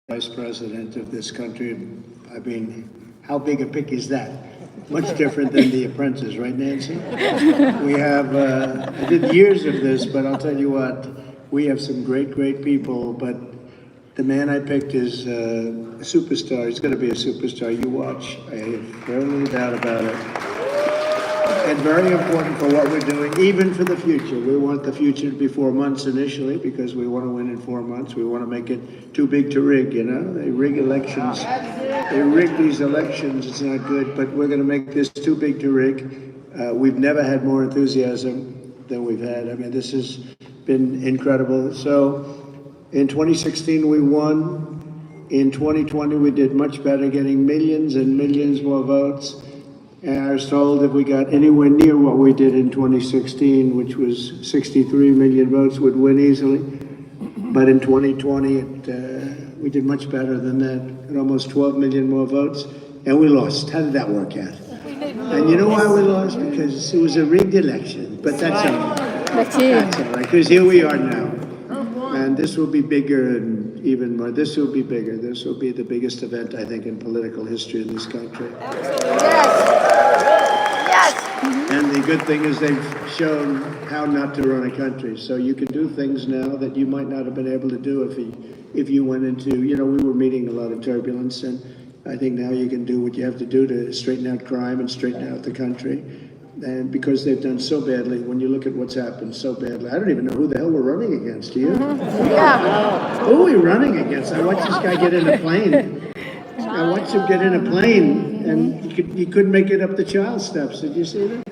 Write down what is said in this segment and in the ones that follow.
Vice President of this country. I mean, how big a pick is that? Much different than The Apprentice, right, Nancy? We have, I did years of this, but I'll tell you what, we have some great, great people, but the man I picked is a superstar. He's going to be a superstar. You watch. I have very little doubt about it. And very important for what we're doing, even for the future. We want the future to be 4 months initially because we want to win in 4 months. We want to make it too big to rig, you know? They rig elections. They rig these elections. It's not good, but we're going to make this too big to rig. We've never had more enthusiasm than we've had. I mean, this has been incredible. So in 2016, we won. In 2020, we did much better, getting millions and millions more votes. And I was told if we got anywhere near what we did in 2016, which was 63 million votes, would win easily. But in 2020, we did much better than that, at almost 12 million more votes, and we lost. How did that work out? And you know why we lost? Because it was a rigged election. But that's all right. That's all right, because here we are now. And this will be bigger and even more. This will be bigger. This will be the biggest event, I think, in political history in this country. And the good thing is they've shown how not to run a country. So you can do things now that you might not have been able to do if you went into, you know, we were meeting a lot of turbulence, and I think now you can do what you have to do to straighten out crime and straighten out the country. And because they've done so badly, when you look at what's happened so badly, I don't even know who the hell we're running against. Do you? Yeah. Who are we running against? I watched this guy get in a plane. I watched him get in a plane, and he couldn't make it up the child steps. Did you see that?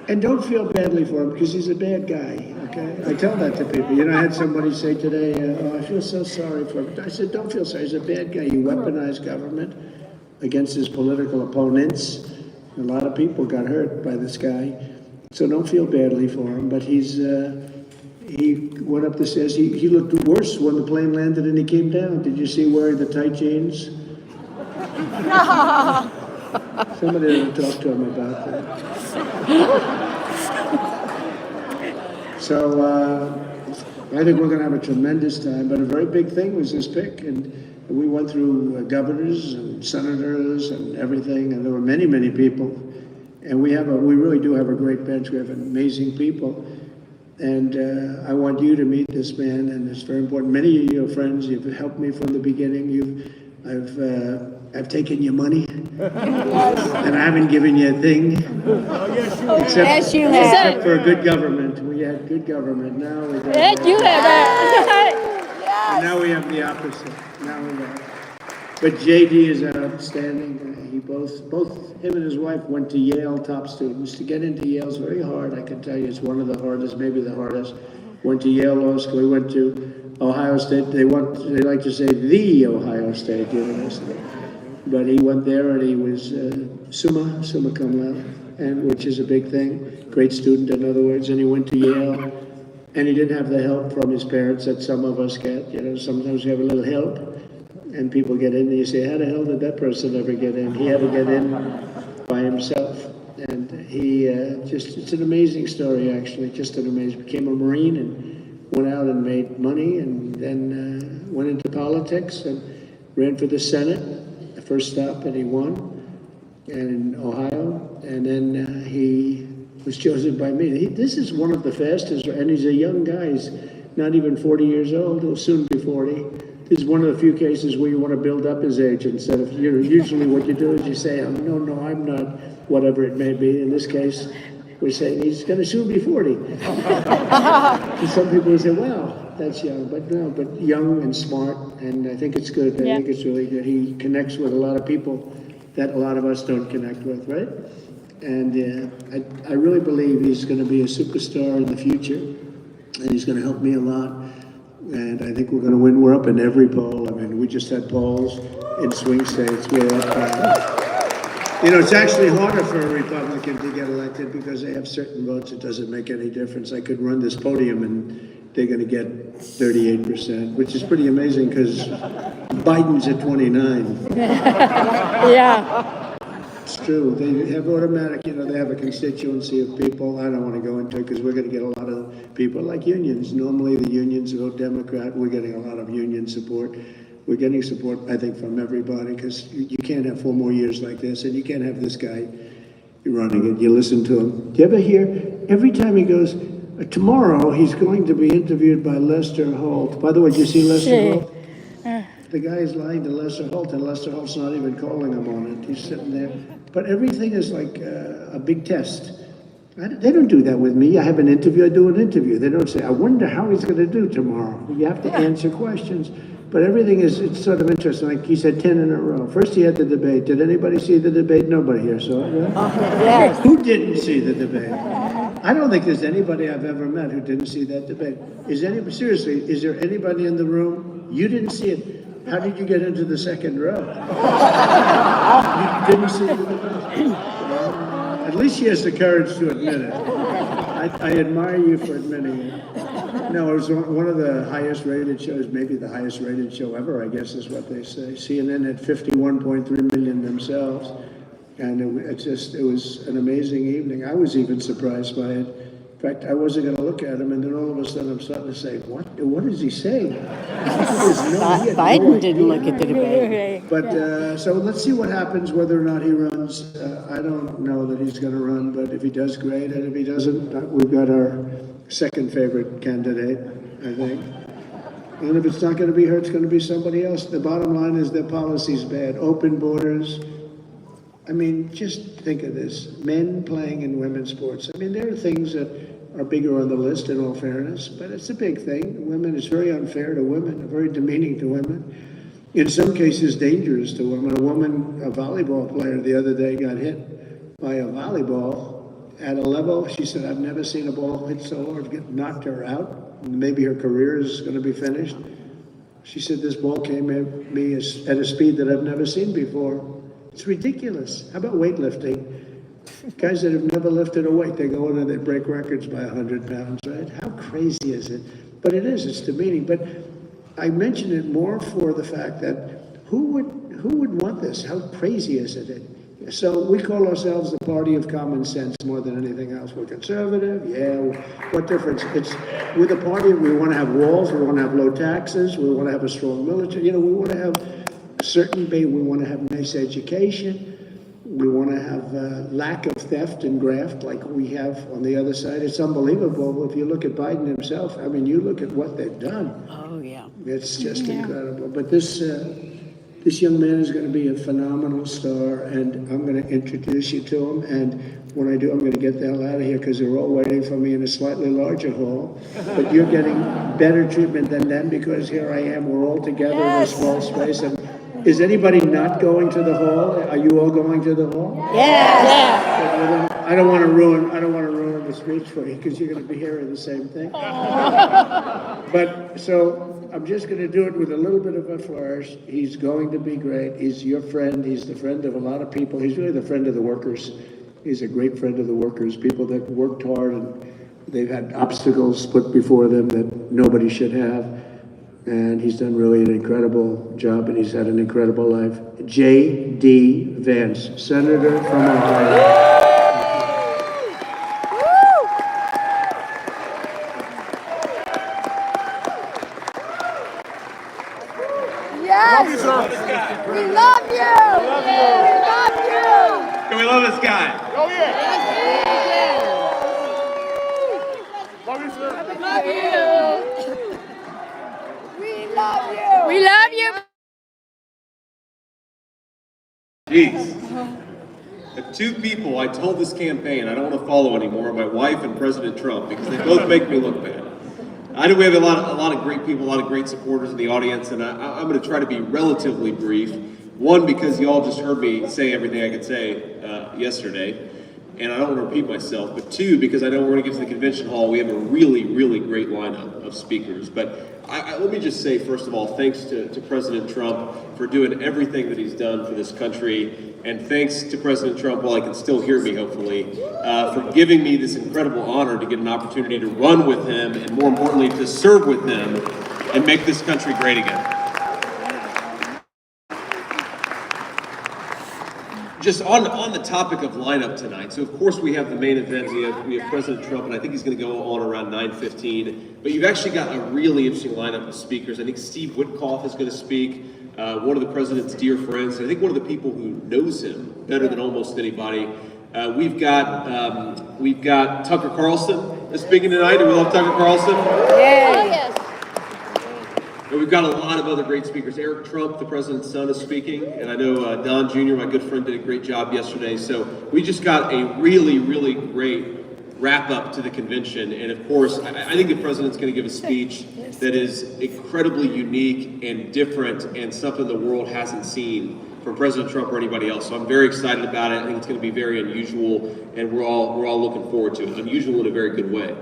And don't feel badly for him, because he's a bad guy, okay? I tell that to people. You know, I had somebody say today, oh, I feel so sorry for him. I said, don't feel sorry. He's a bad guy. He weaponized government against his political opponents. A lot of people got hurt by this guy. So don't feel badly for him. But he went up the stairs. He looked worse when the plane landed and he came down. Did you see wearing the tight jeans? Somebody ought to talk to him about that. So I think we're going to have a tremendous time. But a very big thing was this pick. And we went through governors and senators and everything. And there were many, many people. And we really do have a great bench. We have amazing people. And I want you to meet this man, and it's very important. Many of your friends, you've helped me from the beginning. I've taken your money, and I haven't given you a thing, except for a good government. We had good government. Now we don't. Yes, you have that. And now we have the opposite. Now we have. But JD is outstanding. Both him and his wife went to Yale, top students. To get into Yale is very hard. I can tell you, it's one of the hardest, maybe the hardest. Went to Yale Law School. He went to Ohio State. They like to say the Ohio State University. But he went there, and he was summa cum laude, and which is a big thing. Great student, in other words. And he went to Yale, and he didn't have the help from his parents that some of us get. You know, sometimes you have a little help. And people get in, and you say, how the hell did that person ever get in? He had to get in by himself. And he it's an amazing story, actually, just an amazing, became a Marine and went out and made money, and then went into politics and ran for the Senate, the first stop, and he won, and in Ohio. And then he was chosen by me. This is one of the fastest, and he's a young guy. He's not even 40 years old. He'll soon be 40. This is one of the few cases where you want to build up his age instead of, usually what you do is you say, oh, no, I'm not, whatever it may be. In this case, we're saying he's going to soon be 40. Some people will say, well, that's young. But no, but young and smart, and I think it's good. I think it's really good. He connects with a lot of people that a lot of us don't connect with, right? And I really believe he's going to be a superstar in the future, and he's going to help me a lot. And I think we're going to win. We're up in every poll. I mean, we just had polls in swing states. We're up. It's actually harder for a Republican to get elected because they have certain votes. It doesn't make any difference. I could run this podium and they're going to get 38%, which is pretty amazing because Biden's at 29. Yeah. It's true. They have automatic, they have a constituency of people. I don't want to go into it because we're going to get a lot of people like unions. Normally the unions vote Democrat. We're getting a lot of union support. we're getting support, I think, from everybody, because you can't have 4 more years like this, and you can't have this guy running it. You listen to him. Do you ever hear, every time he goes, tomorrow he's going to be interviewed by Lester Holt. By the way, did you see Lester Holt? The guy is lying to Lester Holt, and Lester Holt's not even calling him on it. He's sitting there. But everything is like a big test. They don't do that with me. I have an interview, I do an interview. They don't say, I wonder how he's going to do tomorrow. You have to answer questions. But everything is, it's sort of interesting. Like he said 10 in a row. First he had the debate. Did anybody see the debate? Nobody here saw it, right? Yes. Who didn't see the debate? I don't think there's anybody I've ever met who didn't see that debate. Seriously, is there anybody in the room? You didn't see it. How did you get into the second row? You didn't see the debate. At least she has the courage to admit it. I admire you for admitting it. No, it was one of the highest rated shows, maybe the highest rated show ever, I guess is what they say. CNN had 51.3 million themselves. And it was an amazing evening. I was even surprised by it. In fact, I wasn't going to look at him, and then all of a sudden I'm starting to say, what is he saying? Biden didn't look at the debate. But, so let's see what happens, whether or not he runs. I don't know that he's going to run, but if he does, great. And if he doesn't, we've got our second favorite candidate, I think. And if it's not going to be her, it's going to be somebody else. The bottom line is their policy's bad. Open borders. I mean, just think of this. Men playing in women's sports. I mean, there are things that are bigger on the list, in all fairness, but it's a big thing. Women, it's very unfair to women, very demeaning to women. In some cases, dangerous to women. A woman, a volleyball player the other day got hit by a volleyball at a level. She said, I've never seen a ball hit so hard, it knocked her out. Maybe her career is going to be finished. She said, this ball came at me at a speed that I've never seen before. It's ridiculous. How about weightlifting? Guys that have never lifted a weight, they go in and they break records by 100 pounds, right? How crazy is it? But it is, it's demeaning. But I mention it more for the fact that who would want this? How crazy is it? So we call ourselves the party of common sense more than anything else. We're conservative, yeah. What difference? We're the party, we want to have walls, we want to have low taxes, we want to have a strong military, we want to have certainty, we want to have nice education, we want to have lack of theft and graft like we have on the other side. It's unbelievable. If you look at Biden himself, I mean, you look at what they've done. Oh, yeah. It's just incredible. But this young man is going to be a phenomenal star, and I'm going to introduce you to him. And when I do, I'm going to get the hell out of here because they're all waiting for me in a slightly larger hall. But you're getting better treatment than them because here I am. We're all together in a small space. And is anybody not going to the hall? Are you all going to the hall? Yes. I don't want to ruin the speech for you because you're going to be hearing the same thing. But so I'm just going to do it with a little bit of a flourish. He's going to be great. He's your friend. He's the friend of a lot of people. He's really the friend of the workers. He's a great friend of the workers, people that worked hard and they've had obstacles put before them that nobody should have. And he's done really an incredible job, and he's had an incredible life. J.D. Vance, Senator from Ohio. Yes! We love you! We love you! Can we love this guy? Oh, yeah! Love you, sir. Love you! We love you! We love you! Jeez. The two people I told this campaign I don't want to follow anymore, my wife and President Trump, because they both make me look bad. I know we have a lot of great people, a lot of great supporters in the audience, and I'm going to try to be relatively brief. One, because you all just heard me say everything I could say yesterday, and I don't want to repeat myself. But two, because I know we're going to get to the convention hall, we have a really, really great lineup of speakers. But let me just say, first of all, thanks to President Trump for doing everything that he's done for this country. And thanks to President Trump, while he can still hear me, hopefully, for giving me this incredible honor to get an opportunity to run with him and, more importantly, to serve with him and make this country great again. Just on the topic of lineup tonight, so of course we have the main event, we have President Trump, and I think he's going to go on around 9:15, but you've actually got a really interesting lineup of speakers. I think Steve Witkoff is going to speak, one of the president's dear friends, and I think one of the people who knows him better than almost anybody. We've got Tucker Carlson speaking tonight, and we love Tucker Carlson. Yes. And we've got a lot of other great speakers. Eric Trump, the president's son, is speaking. And I know Don Jr., my good friend, did a great job yesterday. So we just got a really, really great wrap up to the convention. And of course, I think the president's going to give a speech that is incredibly unique and different and something the world hasn't seen from President Trump or anybody else. So I'm very excited about it. I think it's going to be very unusual, and we're all looking forward to it. Unusual in a very good way.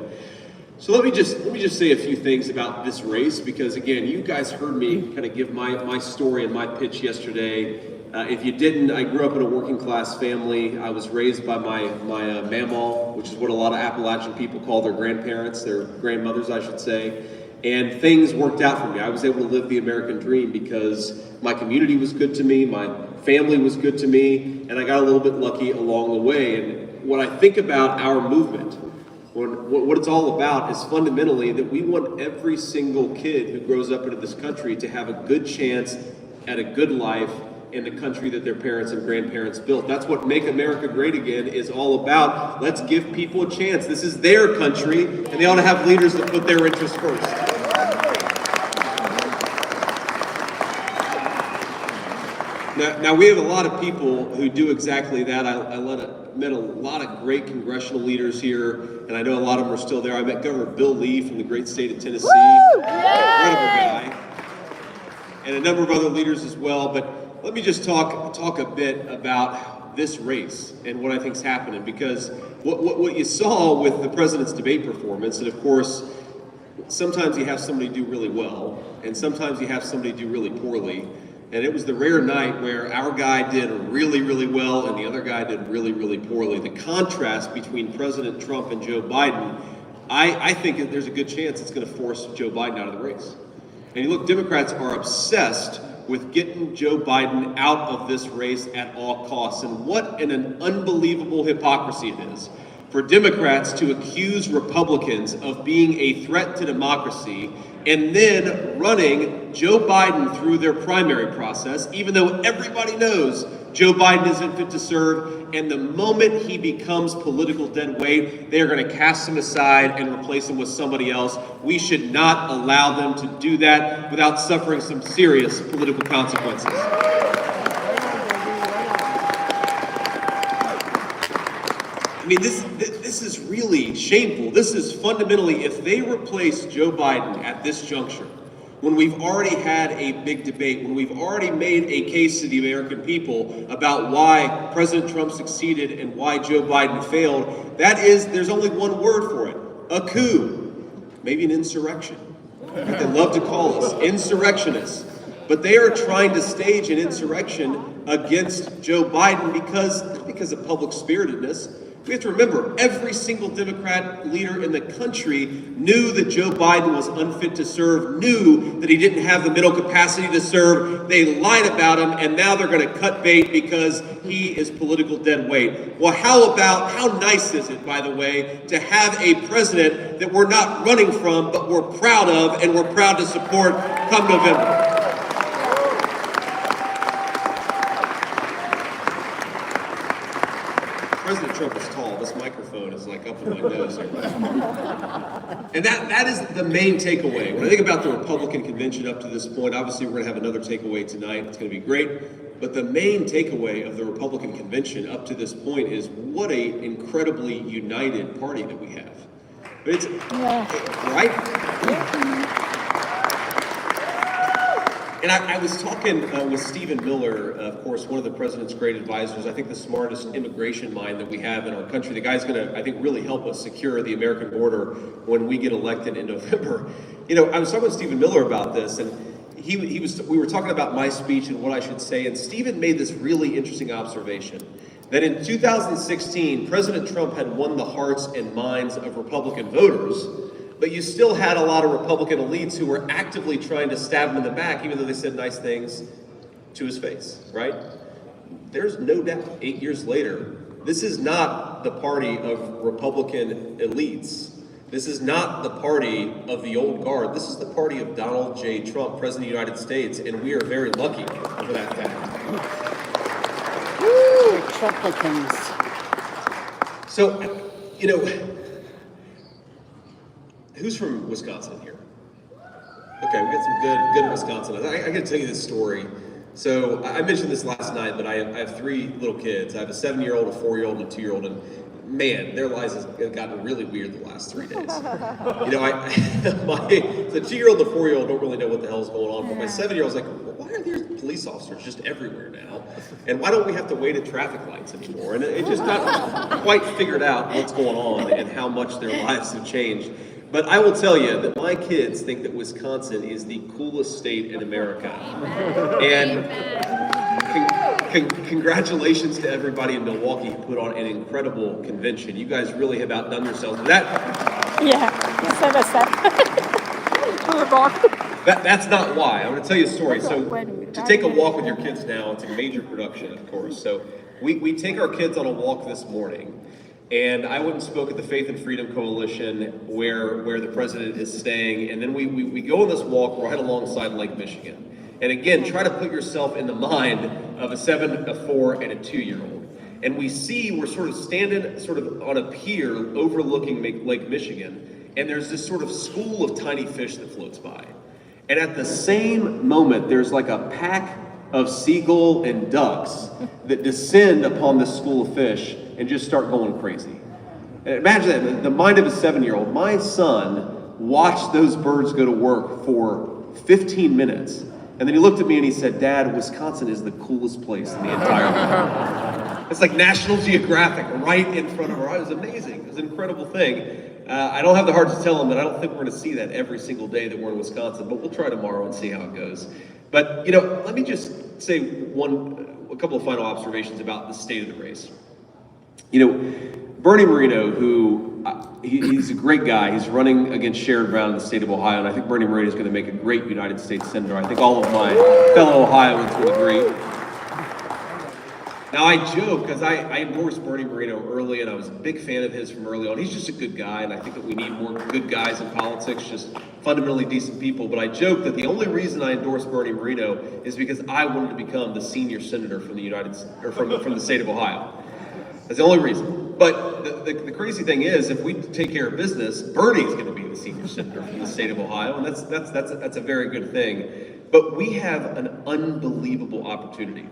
So let me just say a few things about this race, because again, you guys heard me kind of give my story and my pitch yesterday. If you didn't, I grew up in a working class family. I was raised by my mamaw, which is what a lot of Appalachian people call their grandparents, their grandmothers, I should say. And things worked out for me. I was able to live the American dream because my community was good to me, my family was good to me, and I got a little bit lucky along the way. And what I think about our movement, what it's all about, is fundamentally that we want every single kid who grows up into this country to have a good chance at a good life in the country that their parents and grandparents built. That's what Make America Great Again is all about. Let's give people a chance. This is their country, and they ought to have leaders that put their interests first. Now we have a lot of people who do exactly that. I met a lot of great congressional leaders here, and I know a lot of them are still there. I met Governor Bill Lee from the great state of Tennessee, incredible guy, and a number of other leaders as well. But let me just talk a bit about this race and what I think is happening, because what you saw with the president's debate performance, and of course, sometimes you have somebody do really well, and sometimes you have somebody do really poorly. And it was the rare night where our guy did really, really well and the other guy did really, really poorly. The contrast between President Trump and Joe Biden, I think that there's a good chance it's going to force Joe Biden out of the race. And you look, Democrats are obsessed with getting Joe Biden out of this race at all costs. And what an unbelievable hypocrisy it is for Democrats to accuse Republicans of being a threat to democracy and then running Joe Biden through their primary process, even though everybody knows Joe Biden isn't fit to serve, and the moment he becomes political dead weight, they're going to cast him aside and replace him with somebody else. We should not allow them to do that without suffering some serious political consequences. I mean, this is really shameful. This is fundamentally, if they replace Joe Biden at this juncture, when we've already had a big debate, when we've already made a case to the American people about why President Trump succeeded and why Joe Biden failed, there's only one word for it: a coup, maybe an insurrection. They love to call us insurrectionists. But they are trying to stage an insurrection against Joe Biden because of public spiritedness. We have to remember, every single Democrat leader in the country knew that Joe Biden was unfit to serve, knew that he didn't have the mental capacity to serve. They lied about him, and now they're going to cut bait because he is political dead weight. Well, how nice is it, by the way, to have a president that we're not running from, but we're proud of, and we're proud to support come November. President Trump is tall. This microphone is like up in my nose here. And that is the main takeaway. When I think about the Republican convention up to this point, obviously we're going to have another takeaway tonight. It's going to be great. But the main takeaway of the Republican convention up to this point is what an incredibly united party that we have. But right? And I was talking with Stephen Miller, of course, one of the president's great advisors, I think the smartest immigration mind that we have in our country. The guy's going to, I think, really help us secure the American border when we get elected in November. You know, I was talking with Stephen Miller about this, and we were talking about my speech and what I should say, and Stephen made this really interesting observation, that in 2016, President Trump had won the hearts and minds of Republican voters, but you still had a lot of Republican elites who were actively trying to stab him in the back, even though they said nice things to his face, right? there's no doubt 8 years later, this is not the party of Republican elites. This is not the party of the old guard. This is the party of Donald J. Trump, President of the United States, and we are very lucky for that fact. Woo, Trumplicans. So, who's from Wisconsin here? Okay, we got some good Wisconsin. I got to tell you this story. So I mentioned this last night, but I have 3 little kids. I have a 7-year-old, a 4-year-old, and a 2-year-old, and man, their lives have gotten really weird the last 3 days. The 2-year-old and the 4-year-old don't really know what the hell's going on, but my 7-year-old's like, why are there police officers just everywhere now? And why don't we have to wait at traffic lights anymore? And it just not quite figured out what's going on and how much their lives have changed. But I will tell you that my kids think that Wisconsin is the coolest state in America. And congratulations to everybody in Milwaukee who put on an incredible convention. You guys really have outdone yourselves. That's not why. I'm going to tell you a story. So to take a walk with your kids now, it's a major production, of course. So we take our kids on a walk this morning. And I went and spoke at the Faith and Freedom Coalition where the president is staying. And then we go on this walk right alongside Lake Michigan. And again, try to put yourself in the mind of a 7, a 4, and a 2-year-old. And we're sort of standing sort of on a pier overlooking Lake Michigan. And there's this sort of school of tiny fish that floats by. And at the same moment, there's like a pack of seagull and ducks that descend upon this school of fish and just start going crazy. And imagine that, the mind of a 7-year-old. My son watched those birds go to work for 15 minutes. And then he looked at me and he said, Dad, Wisconsin is the coolest place in the entire world. It's like National Geographic right in front of our eyes. It was amazing. It was an incredible thing. I don't have the heart to tell him that I don't think we're going to see that every single day that we're in Wisconsin, but we'll try tomorrow and see how it goes. But, let me just say a couple of final observations about the state of the race. Bernie Moreno, who he's a great guy. He's running against Sherrod Brown in the state of Ohio, and I think Bernie Moreno is going to make a great United States Senator. I think all of my fellow Ohioans would agree. Now, I joke because I endorsed Bernie Moreno early, and I was a big fan of his from early on. He's just a good guy, and I think that we need more good guys in politics, just fundamentally decent people. But I joke that the only reason I endorsed Bernie Moreno is because I wanted to become the senior senator from the from the state of Ohio. That's the only reason. But the crazy thing is, if we take care of business, Bernie's going to be the senior senator from the state of Ohio, and that's a very good thing. But we have an unbelievable opportunity.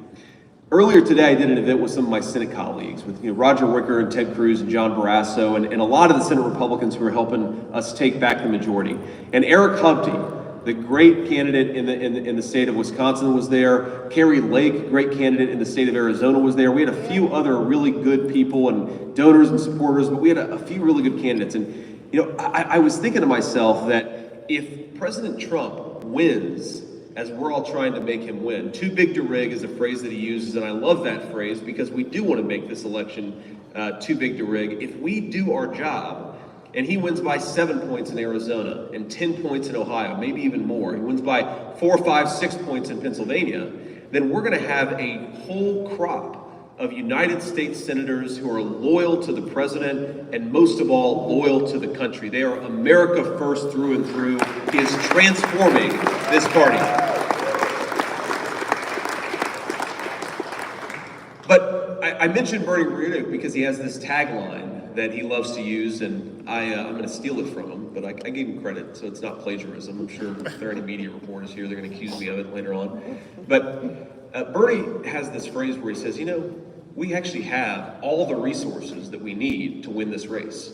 Earlier today, I did an event with some of my Senate colleagues, with Roger Wicker and Ted Cruz and John Barrasso, and a lot of the Senate Republicans who are helping us take back the majority. And Eric Hubty, the great candidate in the state of Wisconsin, was there. Carrie Lake, great candidate in the state of Arizona, was there. We had a few other really good people and donors and supporters, but we had a few really good candidates. And I was thinking to myself that if President Trump wins, as we're all trying to make him win, too big to rig is a phrase that he uses, and I love that phrase because we do want to make this election too big to rig. If we do our job, and he wins by 7 points in Arizona and 10 points in Ohio, maybe even more. He wins by 4, 5, 6 points in Pennsylvania. Then we're going to have a whole crop of United States senators who are loyal to the president and most of all, loyal to the country. They are America first through and through. He is transforming this party. But I mentioned Bernie Moreno because he has this tagline that he loves to use, and I'm going to steal it from him, but I gave him credit, so it's not plagiarism. I'm sure if there are any media reporters here, they're going to accuse me of it later on. But Bernie has this phrase where he says, we actually have all the resources that we need to win this race.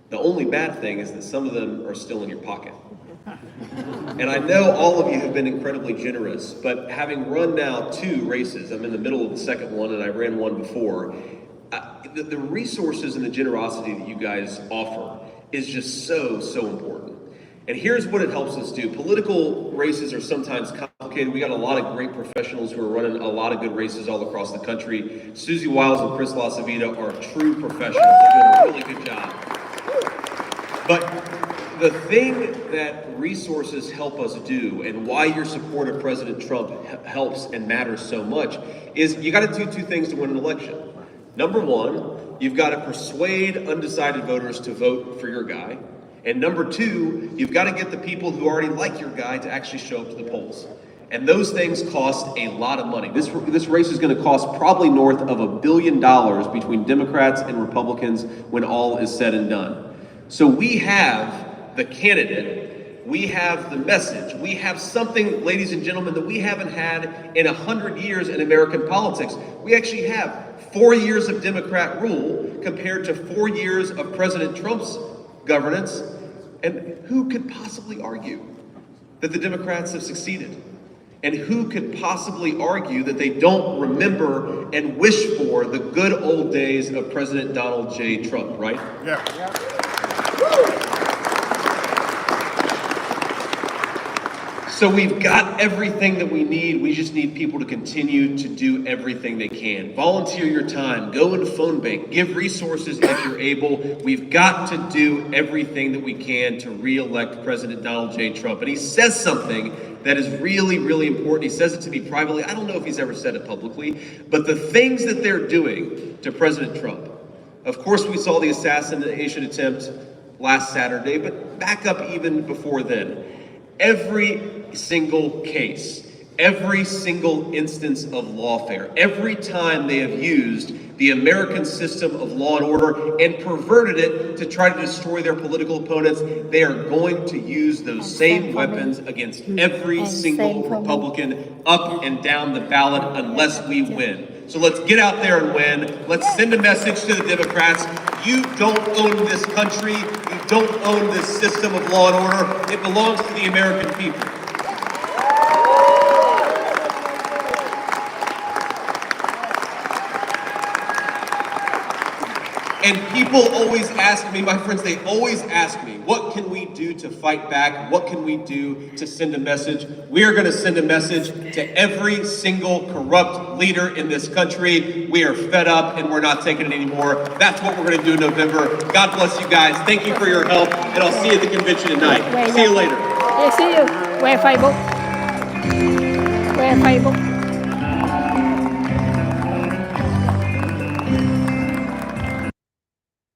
The only bad thing is that some of them are still in your pocket. And I know all of you have been incredibly generous, but having run now 2 races, I'm in the middle of the second one and I ran one before, the resources and the generosity that you guys offer is just so important. And here's what it helps us do. Political races are sometimes complicated. We got a lot of great professionals who are running a lot of good races all across the country. Susie Wiles and Chris LaCivita are true professionals. They're doing a really good job. But The thing that resources help us do, and why your support of President Trump helps and matters so much, is you got to do two things to win an election. Number one, you've got to persuade undecided voters to vote for your guy. And number two, you've got to get the people who already like your guy to actually show up to the polls. And those things cost a lot of money. This race is going to cost probably north of $1 billion between Democrats and Republicans when all is said and done. So we have the candidate, we have the message, we have something, ladies and gentlemen, that we haven't had in 100 years in American politics. We actually have 4 years of Democrat rule compared to 4 years of President Trump's governance. And who could possibly argue that the Democrats have succeeded? And who could possibly argue that they don't remember and wish for the good old days of President Donald J. Trump, right? Yeah. So we've got everything that we need. We just need people to continue to do everything they can. Volunteer your time, go and phone bank, give resources if you're able. We've got to do everything that we can to re-elect President Donald J. Trump. And he says something that is really, really important. He says it to me privately. I don't know if he's ever said it publicly, but the things that they're doing to President Trump. Of course, we saw the assassination attempt last Saturday, but back up even before then. Every single case, every single instance of lawfare, every time they have used the American system of law and order and perverted it to try to destroy their political opponents, they are going to use those same weapons against every single Republican up and down the ballot unless we win. So let's get out there and win. Let's send a message to the Democrats. You don't own this country. You don't own this system of law and order. It belongs to the American people. And people always ask me, my friends, they always ask me, what can we do to fight back? What can we do to send a message? We are going to send a message to every single corrupt leader in this country. We are fed up and we're not taking it anymore. That's what we're going to do in November. God bless you guys. Thank you for your help, and I'll see you at the convention tonight. See you later. Yeah, see you. Where Facebook? Where Facebook?